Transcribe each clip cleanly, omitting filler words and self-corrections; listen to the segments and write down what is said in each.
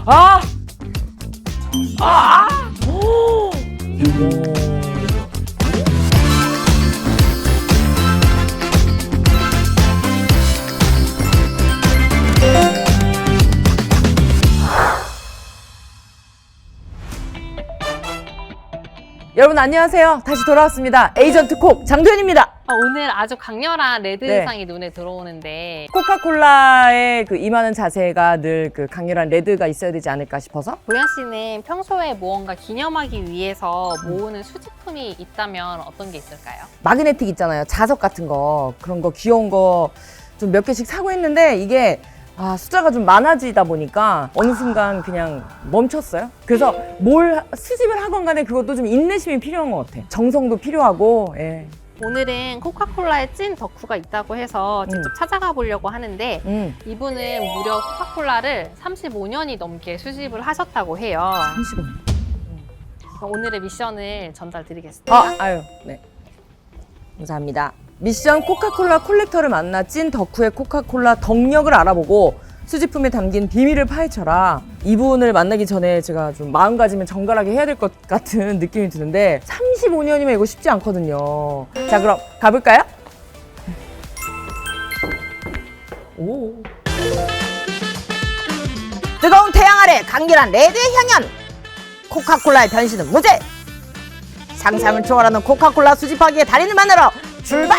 아! 아! 오! 여러분 안녕하세요. 다시 돌아왔습니다. 에이전트 콕 장도연입니다. 오늘 아주 강렬한 레드상이 눈에 들어오는데 코카콜라의 그 임하는 자세가 늘 그 강렬한 레드가 있어야 되지 않을까 싶어서 도연 씨는 평소에 무언가 기념하기 위해서 모으는 수집품이 있다면 어떤 게 있을까요? 마그네틱 있잖아요. 자석 같은 거 그런 거 귀여운 거 좀 몇 개씩 사고 했는데 이게 숫자가 좀 많아지다 보니까 어느 순간 그냥 멈췄어요. 그래서 뭘 수집을 하건 간에 그것도 좀 인내심이 필요한 것 같아. 정성도 필요하고. 예. 오늘은 코카콜라의 찐 덕후가 있다고 해서 직접 찾아가 보려고 하는데 이분은 무려 코카콜라를 35년이 넘게 수집을 하셨다고 해요. 35년. 오늘의 미션을 전달드리겠습니다. 네. 감사합니다. 미션 코카콜라 콜렉터를 만나 찐 덕후의 코카콜라 덕력을 알아보고 수집품에 담긴 비밀을 파헤쳐라. 이분을 만나기 전에 제가 좀 마음가짐을 정갈하게 해야 될 것 같은 느낌이 드는데 35년이면 이거 쉽지 않거든요. 자, 그럼 가볼까요? 오. 뜨거운 태양 아래 강렬한 레드의 향연. 코카콜라의 변신은 무죄. 상상을 초월하는 코카콜라 수집하기의 달인을 만나러 출발!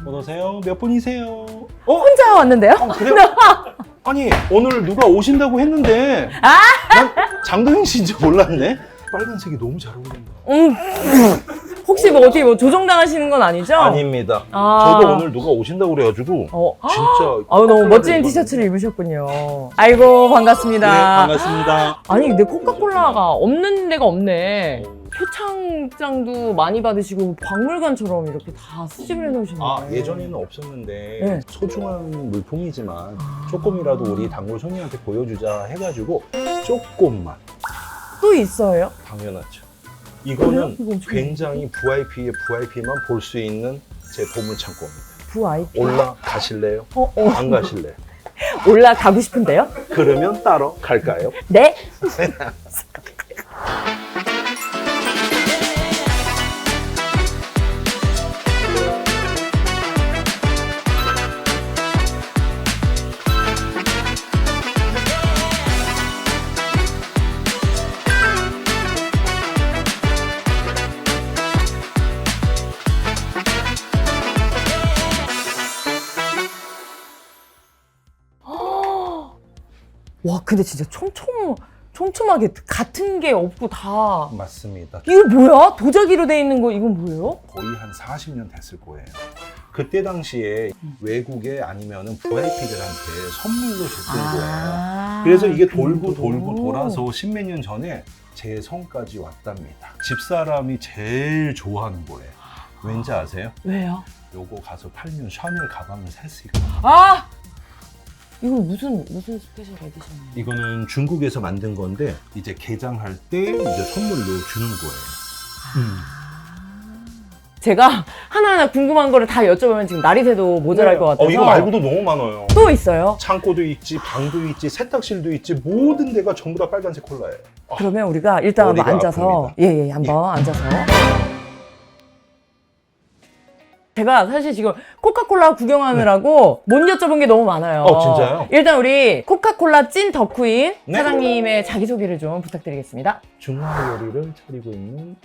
어서오세요. 몇 분이세요? 혼자 왔는데요? 그래요? 아니 오늘 누가 오신다고 했는데 난 장도연 씨인 줄 몰랐네. 빨간색이 너무 잘 어울린다. 혹시 뭐 어떻게 뭐 조정당하시는 건 아니죠? 아닙니다. 아. 저도 오늘 누가 오신다고 그래가지고 진짜 너무 멋진 티셔츠를 입으셨군요. 아이고 반갑습니다. 네, 반갑습니다. 아니 근데 코카콜라가 없는 데가 없네. 표창장도 많이 받으시고 박물관처럼 이렇게 다 수집을 해놓으셨네요. 예전에는 없었는데 네. 소중한 물품이지만 조금이라도 우리 단골 손님한테 보여주자 해가지고 조금만. 또 있어요? 당연하죠. 그래요? 이거는 이거 엄청 굉장히 VIP의 VIP만 볼 수 있는 제 보물창고입니다. VIP? 올라가실래요? 안 가실래요? 올라가고 싶은데요? 그러면 따로 갈까요? 네? 와 근데 진짜 촘촘하게 같은 게 없고 다 맞습니다. 이거 뭐야? 도자기로 돼 있는 거 이건 뭐예요? 거의 한 40년 됐을 거예요. 그때 당시에 외국에 아니면은 VIP들한테 선물로 줬던 거예요. 그래서 이게 돌고 돌아서 십몇 년 전에 제 성까지 왔답니다. 집사람이 제일 좋아하는 거예요. 왠지 아세요? 왜요? 요거 가서 팔면 샤넬 가방을 살 수 있거든요. 이거 무슨 스페셜 에디션이에요? 이거는 중국에서 만든 건데 이제 개장할 때 이제 선물로 주는 거예요. 제가 하나하나 궁금한 거를 다 여쭤보면 지금 날이 새도 모자랄 것 같아서 이거 말고도 너무 많아요. 또 있어요? 창고도 있지, 방도 있지, 세탁실도 있지, 모든 데가 전부 다 빨간색 콜라예요. 그러면 우리가 일단 한번 머리가 앉아서 아픕니다. 한번 앉아서 제가 사실 지금 코카콜라 구경하느라고 못 여쭤본 게 너무 많아요. 진짜요? 일단 우리 코카콜라 찐 덕후인 네. 사장님의 자기소개를 좀 부탁드리겠습니다. 중화 요리를 차리고 있는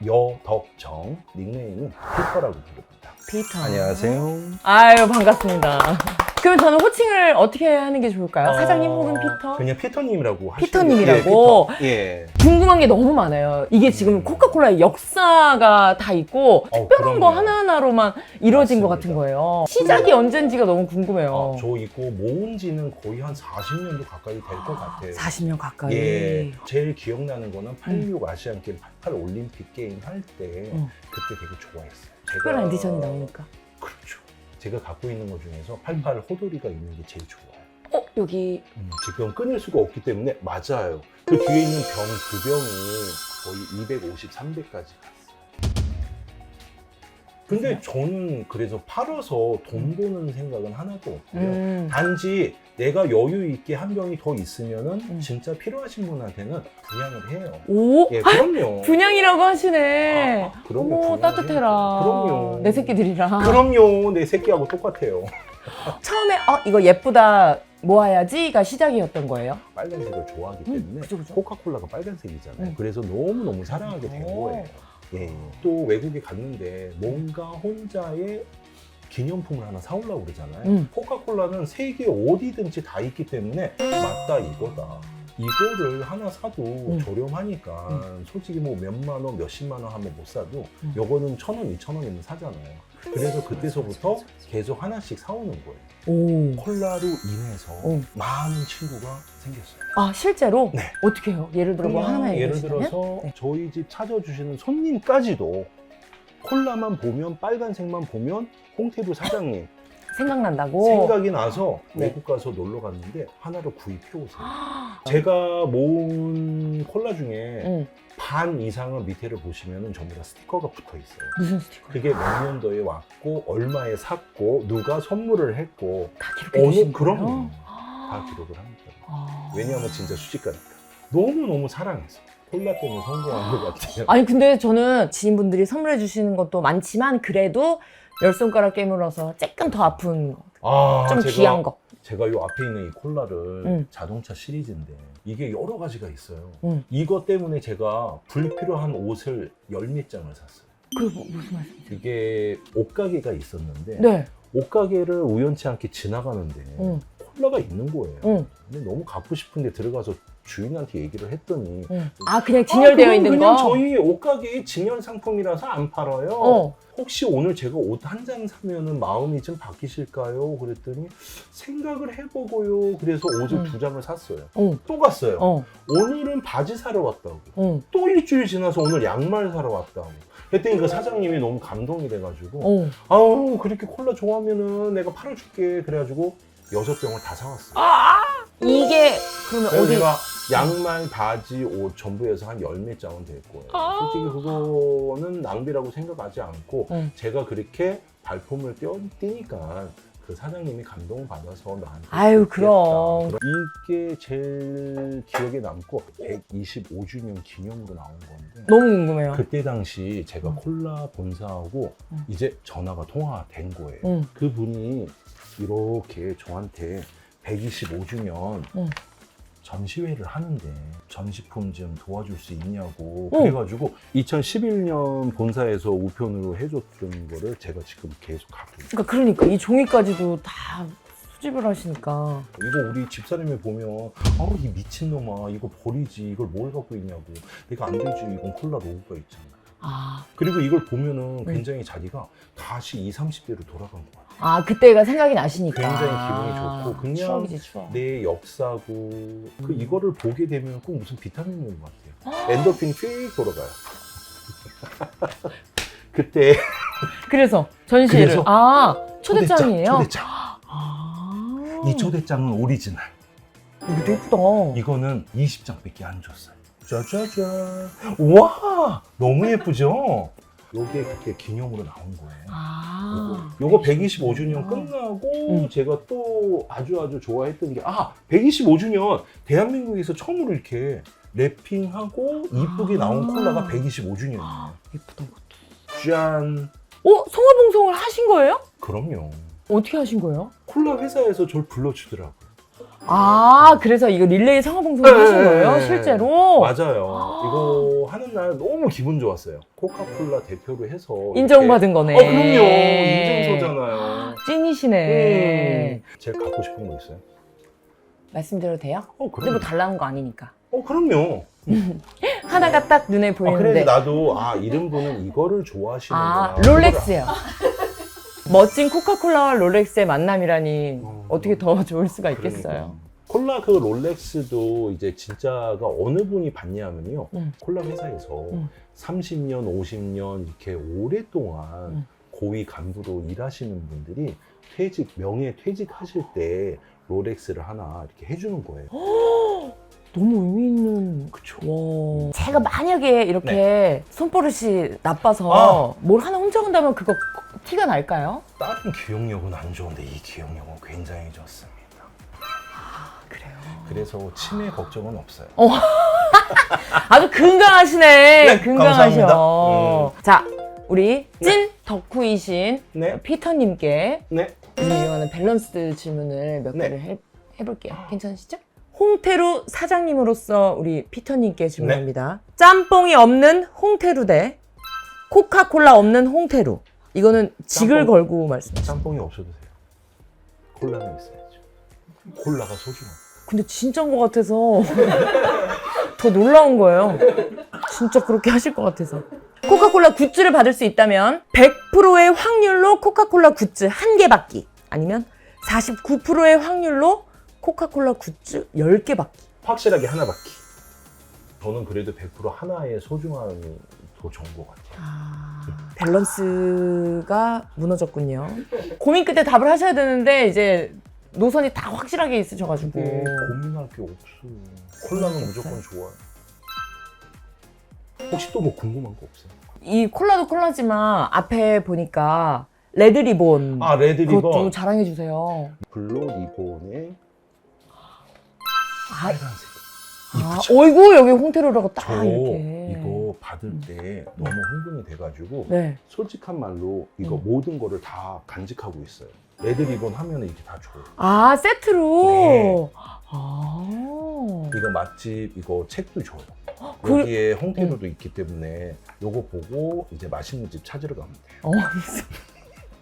여덕정, 닉네임은 피터라고 부릅니다. 피터. 안녕하세요. 아유 반갑습니다. 그러면 저는 호칭을 어떻게 하는 게 좋을까요? 사장님 혹은 피터? 그냥 피터님이라고 하시면 피터님이라고? 예. 궁금한 게 너무 많아요. 이게 지금 코카콜라의 역사가 다 있고 특별한 거 그럼요. 하나하나로만 이루어진 것 맞습니다. 같은 거예요. 시작이 언젠지가 너무 궁금해요. 저 있고 모은 지는 거의 한 40년도 가까이 될 것 같아요. 40년 가까이. 예, 제일 기억나는 거는 86 아시안게임 88 올림픽 게임 할 때 그때 되게 좋아했어요. 특별한 에디션이 나오니까. 그렇죠. 제가 갖고 있는 것 중에서 88 호돌이가 있는 게 제일 좋아요. 여기 지금 끊을 수가 없기 때문에 맞아요. 그 뒤에 있는 병 두 병이 거의 250, 300까지 갔어요. 근데 저는 그래서 팔아서 돈 버는 생각은 하나도 없고요. 단지 내가 여유 있게 한 병이 더 있으면은 진짜 필요하신 분한테는 분양을 해요. 오? 예, 그럼요. 분양이라고 하시네. 그럼요. 어머, 분양을 따뜻해라. 그럼요. 내 새끼들이랑. 그럼요. 내 새끼하고 똑같아요. 처음에 이거 예쁘다 모아야지가 시작이었던 거예요? 빨간색을 좋아하기 때문에 그죠. 코카콜라가 빨간색이잖아요. 그래서 너무너무 사랑하게 된 오. 거예요. 예. 또 외국에 갔는데 뭔가 혼자의 기념품을 하나 사오려고 그러잖아요. 코카콜라는 세계 어디든지 다 있기 때문에 맞다 이거다. 이거를 하나 사도 저렴하니까 솔직히 뭐 몇만 원, 몇십만 원 하면 못 사도 요거는 1,000원, 2,000원이면 사잖아요. 그래서 그때서부터 계속 하나씩 사오는 거예요. 오. 콜라로 인해서 많은 친구가 생겼어요. 아, 실제로? 네. 어떻게 해요? 예를 들어 뭐 하나만 예를 얘기해주시면? 들어서 네. 저희 집 찾아주시는 손님까지도 콜라만 보면 빨간색만 보면 홍태루 사장님 생각난다고? 생각이 나서 네. 외국 가서 놀러 갔는데 하나를 구입해 오세요. 제가 모은 콜라 중에 반 이상은 밑에를 보시면 전부 다 스티커가 붙어 있어요. 무슨 스티커? 그게 몇 년도에 왔고 얼마에 샀고 누가 선물을 했고 다 기록해 주신 그럼 거예요? 다 기록을 합니다. 아. 왜냐하면 진짜 수집가니까 너무너무 사랑해서 콜라 때문에 성공한 것 같아요. 아니 근데 저는 지인분들이 선물해 주시는 것도 많지만 그래도 10손가락 깨물어서 조금 더 아픈 좀 귀한 거. 제가 요 앞에 있는 이 콜라를 자동차 시리즈인데 이게 여러 가지가 있어요. 이거 때문에 제가 불필요한 옷을 열 몇 장을 샀어요. 그게 무슨 말씀이세요? 이게 옷가게가 있었는데 네. 옷가게를 우연치 않게 지나가는데 콜라가 있는 거예요. 근데 너무 갖고 싶은데 들어가서 주인한테 얘기를 했더니 아 그냥 진열되어 그건 있는 그냥 거? 저희 옷가게의 진열 상품이라서 안 팔아요. 혹시 오늘 제가 옷 한 장 사면은 마음이 좀 바뀌실까요? 그랬더니 생각을 해보고요. 그래서 옷을 2장을 샀어요. 또 갔어요. 오늘은 바지 사러 왔다고. 또 일주일 지나서 오늘 양말 사러 왔다고. 그랬더니 그 사장님이 너무 감동이 돼가지고 아우 그렇게 콜라 좋아하면은 내가 팔아줄게. 그래가지고 6병을 다 사왔어요. 이게 그러면 그래서 어디? 제가 양말, 바지, 옷 전부 해서 한 열 몇 장은 될 거예요. 솔직히 그거는 낭비라고 생각하지 않고 제가 그렇게 발품을 띄니까 그 사장님이 감동을 받아서 나한테 아유, 줬겠다. 그럼. 이게 제일 기억에 남고 125주년 기념으로 나온 건데 너무 궁금해요. 그때 당시 제가 콜라 본사하고 이제 전화가 통화된 거예요. 그분이 이렇게 저한테 125주년 전시회를 하는데 전시품 좀 도와줄 수 있냐고 그래가지고 2011년 본사에서 우편으로 해줬던 거를 제가 지금 계속 갖고 있어요. 그러니까 이 종이까지도 다 수집을 하시니까. 이거 우리 집사람이 보면 이 미친놈아 이거 버리지 이걸 뭘 갖고 있냐고 내가 안 되지 이건 콜라 로고가 있잖아. 그리고 이걸 보면은 굉장히 자기가 다시 20, 30대로 돌아간 거야. 그때가 생각이 나시니까. 굉장히 기분이 좋고 그냥 추억이지, 추억. 내 역사고 이거를 보게 되면 꼭 무슨 비타민인 것 같아요. 엔도핀이 쭉 돌아가요. 그때 그래서 전시회를. 그래서 초대장이에요? 초대장. 이 초대장은 오리지널. 이거 예쁘다. 이거는 20장밖에 안 줬어요. 짜자잔. 와 너무 예쁘죠? 요게 그때 기념으로 나온 거예요. 요거 125주년 끝나고 제가 또 아주 좋아했던 게 125주년 대한민국에서 처음으로 이렇게 랩핑하고 이쁘게 나온 콜라가 125주년이에요. 예쁘다. 짠. 성화봉송을 하신 거예요? 그럼요. 어떻게 하신 거예요? 콜라 회사에서 저를 불러주더라고요. 그래서 이거 릴레이 성화봉송을 하신 거예요? 실제로? 맞아요. 이거 하는 날 너무 기분 좋았어요. 코카콜라 대표로 해서 인정받은 거네. 그럼요. 인증서잖아요. 찐이시네. 제가 갖고 싶은 거 있어요? 말씀드려도 돼요? 근데 그럼요. 뭐 달라는 거 아니니까. 그럼요. 하나가 딱 눈에 보이는데. 그래도 나도 이런 분은 이거를 좋아하시는구나. 롤렉스요. 멋진 코카콜라와 롤렉스의 만남이라니 어떻게 더 좋을 수가 있겠어요. 콜라 그 롤렉스도 이제 진짜가 어느 분이 받냐면요. 콜라 회사에서 30년, 50년 이렇게 오랫동안 고위 간부로 일하시는 분들이 명예 퇴직하실 때 롤렉스를 하나 이렇게 해주는 거예요. 너무 의미 있는. 그쵸. 제가 만약에 이렇게 손버릇이 나빠서 뭘 하나 훔쳐간다면 그거 티가 날까요? 다른 기억력은 안 좋은데 이 기억력은 굉장히 좋습니다. 그래요. 그래서 치매 걱정은 없어요. 아주 건강하시네. 네, 건강하셔. 감사합니다. 자, 우리 찐 덕후이신 네. 피터님께 네. 요즘 유행하는 밸런스 질문을 몇 네. 개를 해볼게요. 괜찮으시죠? 홍태루 사장님으로서 우리 피터님께 질문합니다. 짬뽕이 없는 홍태루 대 코카콜라 없는 홍태루. 이거는 직을 짬뽕. 걸고 말씀하세요. 짬뽕이 없어도 돼요. 콜라는 있어야죠. 콜라가 소중한. 근데 진짜인 것 같아서 더 놀라운 거예요. 진짜 그렇게 하실 것 같아서. 코카콜라 굿즈를 받을 수 있다면 100%의 확률로 코카콜라 굿즈 1개 받기, 아니면 49%의 확률로 코카콜라 굿즈 10개 받기. 확실하게 하나 받기. 저는 그래도 100% 하나의 소중함이 더 좋은 것 같아요. 밸런스가 무너졌군요. 고민 끝에 답을 하셔야 되는데 이제 노선이 다 확실하게 있으셔가지고. 근데 고민할 게 없어. 콜라는 무조건 좋아요. 혹시 또 뭐 궁금한 거 없어요? 이 콜라도 콜라지만 앞에 보니까 레드 리본. 아, 레드 그것 좀 리본. 자랑해 주세요. 블루 리본에 아, 빨간색. 아, 이쁘죠? 어이구 여기 홍태로라고 딱 저 이렇게. 이거 받을 때 너무 흥분이 돼가지고 네. 솔직한 말로 이거 모든 거를 다 간직하고 있어요. 레드 리본 하면 이게 다 줘요. 아, 세트로. 네. 아. 이거 맛집 이거 책도 줘요. 그- 여기에 홍태로도 있기 때문에 요거 보고 이제 맛있는 집 찾으러 가면 돼요.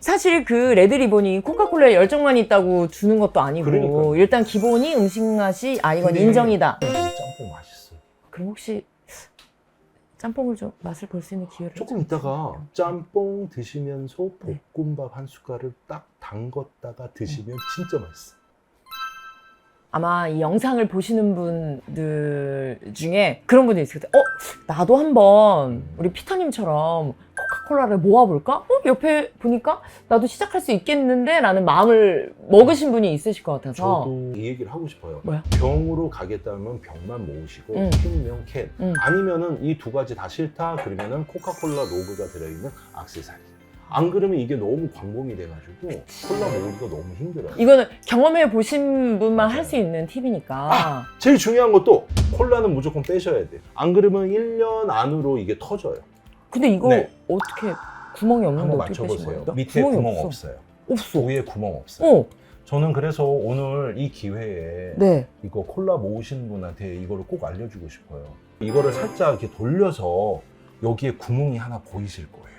사실 그 레드 리본이 코카콜라에 열정만 있다고 주는 것도 아니고, 그러니까요. 일단 기본이 음식 맛이 이건 근데 인정이다. 이 짬뽕 맛있어요. 그럼 혹시 짬뽕을 좀 맛을 볼 수 있는 기회를 조금 있다가 짬뽕 드시면서 네. 볶음밥 한 숟갈을 딱 담궜다가 드시면 진짜 맛있어요. 아마 이 영상을 보시는 분들 중에 그런 분이 있을 것 같아요. 나도 한번 우리 피터님처럼 코카콜라를 모아볼까? 옆에 보니까 나도 시작할 수 있겠는데? 라는 마음을 먹으신 분이 있으실 것 같아서. 저도 이 얘기를 하고 싶어요. 뭐야? 병으로 가겠다면 병만 모으시고 응. 캔이면 캔. 응. 아니면은 이 두 가지 다 싫다 그러면은 코카콜라 로고가 들어있는 액세서리. 안 그러면 이게 너무 광범위 돼가지고 콜라 모으기가 너무 힘들어요. 이거는 경험해 보신 분만 할 수 있는 팁이니까. 제일 중요한 것도 콜라는 무조건 빼셔야 돼요. 안 그러면 1년 안으로 이게 터져요. 근데 이거 네. 어떻게 구멍이 없는데 한번 어떻게 빼신 맞춰보세요. 거예요? 밑에 구멍 없어. 없어요. 없어. 위에 구멍 없어요. 어. 저는 그래서 오늘 이 기회에 네. 이거 콜라 모으시는 분한테 이거를 꼭 알려주고 싶어요. 이거를 살짝 이렇게 돌려서 여기에 구멍이 하나 보이실 거예요.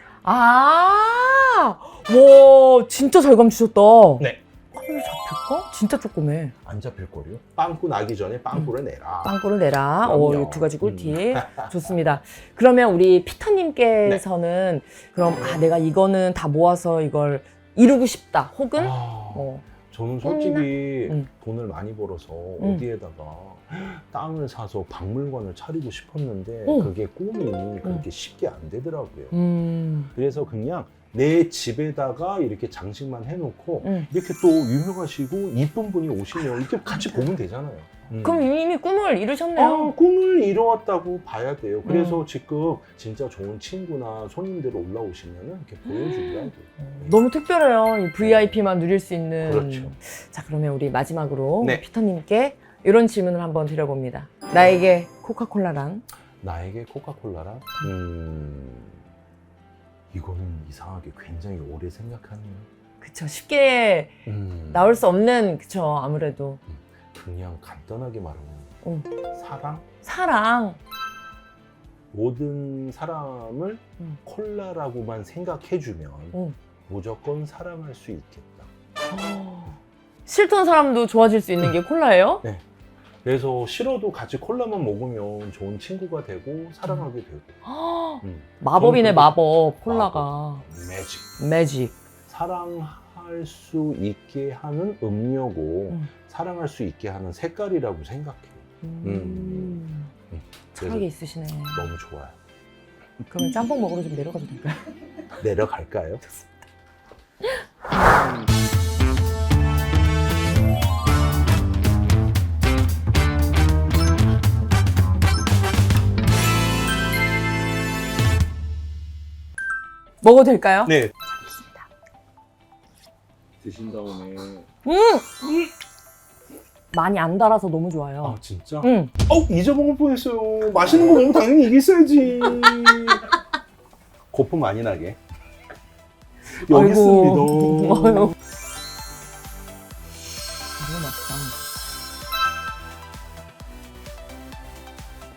와, 진짜 잘 감추셨다. 네. 콜라 잡힐까? 진짜 조그매. 안 잡힐 거요. 빵꾸 나기 전에 빵꾸를 내라. 빵꾸를 내라. 그럼요. 이 두 가지 꿀팁. 좋습니다. 그러면 우리 피터님께서는 그럼 내가 이거는 다 모아서 이걸 이루고 싶다. 혹은 저는 솔직히 응. 돈을 많이 벌어서 응. 어디에다가 땅을 사서 박물관을 차리고 싶었는데 응. 그게 꿈이 그렇게 쉽게 안 되더라고요. 그래서 그냥 내 집에다가 이렇게 장식만 해놓고 이렇게 또 유명하시고 이쁜 분이 오시면 이렇게 같이 보면 되잖아요. 그럼 이미 꿈을 이루셨네요. 꿈을 이루었다고 봐야 돼요. 그래서 지금 진짜 좋은 친구나 손님들 올라오시면 이렇게 보여주려고 해요. 너무 특별해요. 이 VIP만 누릴 수 있는. 그렇죠. 자, 그러면 우리 마지막으로 네. 피터님께 이런 질문을 한번 드려봅니다. 나에게 코카콜라란? 나에게 코카콜라란? 이거는 이상하게 굉장히 오래 생각하네요. 그쵸. 쉽게 나올 수 없는, 그쵸. 아무래도. 그냥 간단하게 말하면 사랑? 사랑. 모든 사람을 콜라라고만 생각해주면 무조건 사랑할 수 있겠다. 싫던 사람도 좋아질 수 있는 게 콜라예요? 네. 그래서 싫어도 같이 콜라만 먹으면 좋은 친구가 되고 사랑하게 되고. 마법이네, 저는 마법. 콜라가. 매직. 매직. 사랑할 수 있게 하는 음료고 사랑할 수 있게 하는 색깔이라고 생각해요. 철학이 있으시네. 너무 좋아요. 그러면 짬뽕 먹으러 좀 내려가도 될까요? 내려갈까요? 먹어도 될까요? 네. 드신 다음에. 많이 안 달아서 너무 좋아요. 아 진짜? 응. 잊어먹을 뻔했어요. 맛있는 거 먹으면 당연히 이게 있어야지. 거품 많이 나게. 여기 아이고. 있습니다. 아유. 너무 맛있다.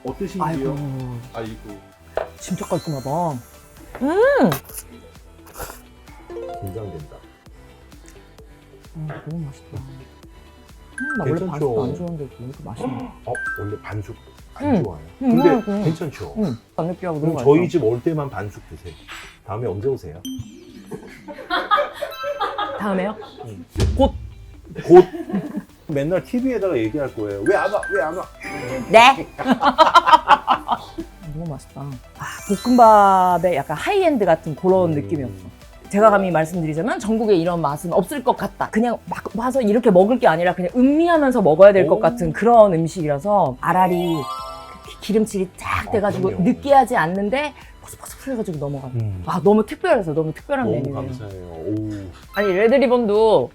어떠신지요? 아이고, 아이고. 진짜 깔끔하다. 긴장된다. 너무 맛있다. 나 원래 괜찮죠? 반숙 안 좋아하는데 이렇게 맛있네. 원래 반숙 안 응. 좋아요. 응, 근데 응. 괜찮죠? 응. 안 느끼하고 너무 그럼 맛있어. 저희 집 올 때만 반숙 드세요. 다음에 언제 오세요? 다음에요? 곧 맨날 TV에다가 얘기할 거예요. 왜 안 와? 왜 안 와? 네. 너무 맛있다. 볶음밥의 약간 하이엔드 같은 그런 느낌이었어. 제가 감히 말씀드리자면 전국에 이런 맛은 없을 것 같다. 그냥 막 와서 이렇게 먹을 게 아니라 그냥 음미하면서 먹어야 될 것 오. 같은 그런 음식이라서 알알이 기름칠이 쫙 돼가지고 그럼요. 느끼하지 않는데 포슬포슬해가지고 넘어가. 너무 특별해서 너무 특별한 너무 메뉴예요. 감사해요. 오. 아니 레드리본도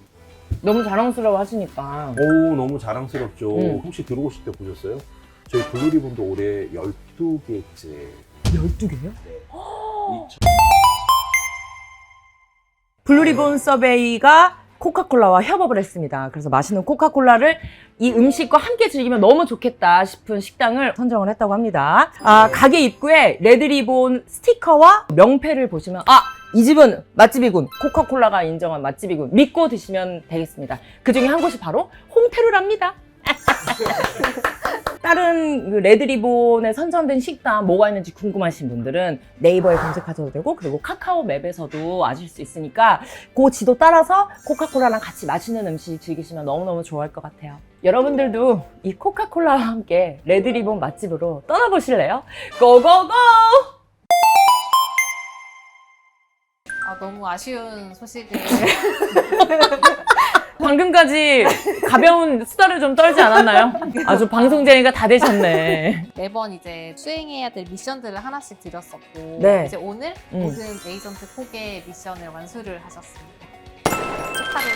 너무 자랑스러워 하시니까. 오, 너무 자랑스럽죠. 응. 혹시 들어오실 때 보셨어요? 저희 블루리본도 올해 12개째. 12개요? 블루리본 서베이가 코카콜라와 협업을 했습니다. 그래서 맛있는 코카콜라를 이 음식과 함께 즐기면 너무 좋겠다 싶은 식당을 선정을 했다고 합니다. 가게 입구에 레드리본 스티커와 명패를 보시면 이 집은 맛집이군. 코카콜라가 인정한 맛집이군. 믿고 드시면 되겠습니다. 그 중에 한 곳이 바로 홍테루랍니다. 다른 그 레드리본에 선정된 식당 뭐가 있는지 궁금하신 분들은 네이버에 검색하셔도 되고 그리고 카카오 맵에서도 아실 수 있으니까 그 지도 따라서 코카콜라랑 같이 맛있는 음식 즐기시면 너무너무 좋아할 것 같아요. 여러분들도 이 코카콜라와 함께 레드리본 맛집으로 떠나보실래요? 고고고! 너무 아쉬운 소식을 방금까지 가벼운 수다를 좀 떨지 않았나요? 아주 방송쟁이가 다 되셨네. 매번 이제 수행해야 될 미션들을 하나씩 드렸었고 네. 이제 오늘 모든 에이전트 콕의 미션을 완수를 하셨습니다. 축하를.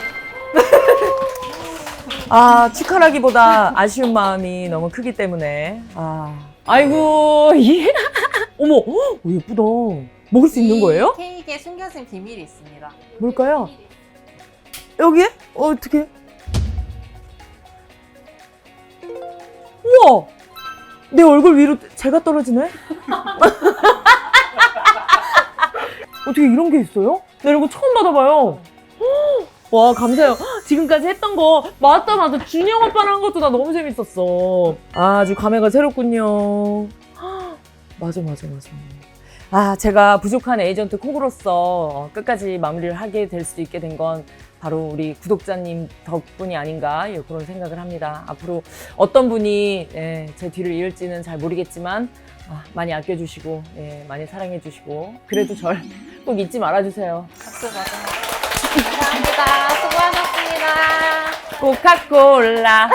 축하라기보다 아쉬운 마음이 너무 크기 때문에 아이고 어머 예쁘다. 먹을 수 있는 거예요? 이 케이크에 숨겨진 비밀이 있습니다. 뭘까요? 여기에? 어떻게? 우와! 내 얼굴 위로 제가 떨어지네? 어떻게 이런 게 있어요? 나 이런 거 처음 받아봐요. 와, 감사해요. 지금까지 했던 거 맞다. 준영 오빠랑 한 것도 나 너무 재밌었어. 아주 감회가 새롭군요. 맞아. 제가 부족한 에이전트 콕으로서 끝까지 마무리를 하게 될 수 있게 된 건 바로 우리 구독자님 덕분이 아닌가 그런 생각을 합니다. 앞으로 어떤 분이 제 뒤를 이을지는 잘 모르겠지만 많이 아껴주시고 많이 사랑해주시고 그래도 절 꼭 잊지 말아주세요. 박수 받으세요. 감사합니다. 수고하셨습니다. 코카콜라